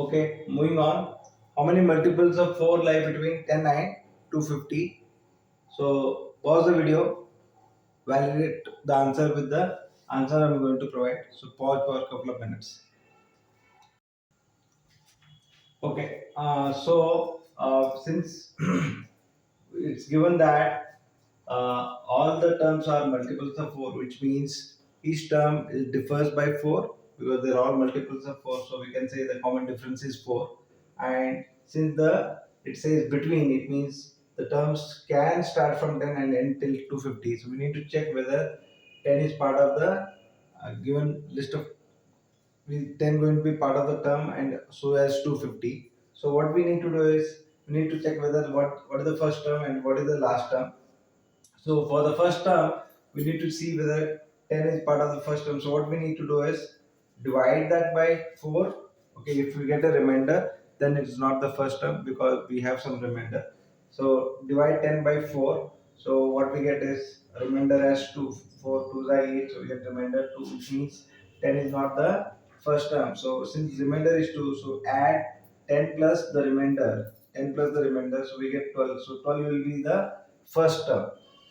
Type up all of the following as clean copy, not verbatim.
Okay, moving on. How many multiples of 4 lie between 10 and 250? So pause the video, validate the answer with the answer I'm going to provide. So pause for a couple of minutes. Okay, since it's given that all the terms are multiples of 4, which means each term differs by 4 because they're all multiples of 4. So we can say the common difference is 4. And since the it says between, it means the terms can start from 10 and end till 250. So we need to check whether 10 is part of the given list of we 10 going to be part of the term and so as 250. So what we need to do is we need to check whether what is the first term and what is the last term. So for the first term, we need to see whether 10 is part of the first term. So what we need to do is divide that by 4. Okay, if we get a remainder, then it is not the first term because we have some remainder. So divide 10 by 4. So what we get is a remainder as 2. 4 2s are 8. So we get remainder 2, which means 10 is not the first term. So since remainder is 2, so add 10 plus the remainder. 10 plus the remainder, so we get 12. So 12 will be the first term.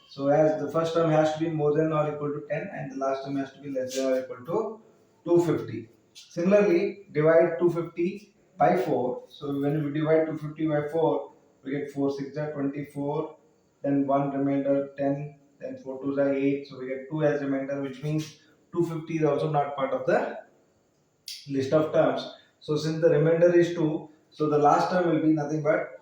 So as the first term has to be more than or equal to 10 and the last term has to be less than or equal to 250. Similarly, divide 250 by 4. So when we divide 250 by 4, we get 4 6 are 24, then 1 remainder 10, then 4 2s are 8. So we get 2 as remainder, which means 250 is also not part of the list of terms. So since the remainder is 2, so the last term will be nothing but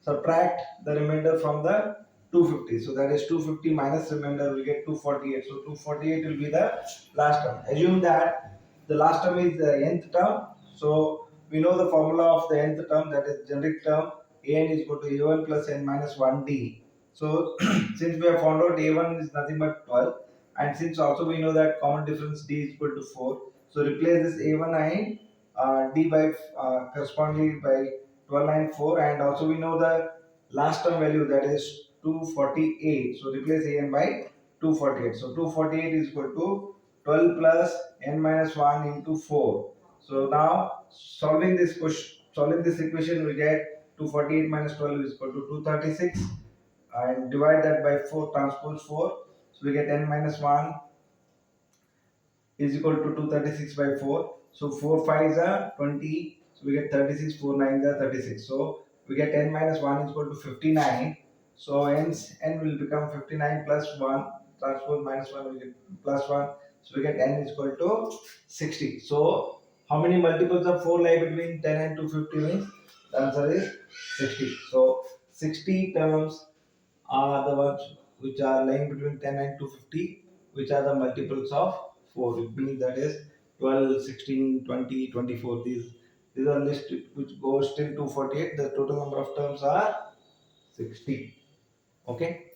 subtract the remainder from the 250. So that is 250 minus remainder, we get 248. So 248 will be the last term. Assume that the last term is the nth term. So we know the formula of the nth term, that is generic term an is equal to a1 plus n minus 1d. So since we have found out a1 is nothing but 12, and since also we know that common difference d is equal to 4, so replace this a1 and d by correspondingly by 12 and 4, and also we know the last term value, that is 248. So replace an by 248. So 248 is equal to 12 plus n minus 1 into 4. So now solving this equation, we get 248 minus 12 is equal to 236, and divide that by 4 transpose 4. So we get n minus 1 is equal to 236 by 4. So 4 5s are 20. So we get 36, 4 9s are 36. So we get n minus 1 is equal to 59. So n will become 59 plus 1. Transpose minus 1 will get plus 1. So we get n is equal to 60. So how many multiples of 4 lie between 10 and 250 means? The answer is 60. So 60 terms are the ones which are lying between 10 and 250, which are the multiples of 4. It means that is 12, 16, 20, 24. These are list which goes till 248. The total number of terms are 60. Okay.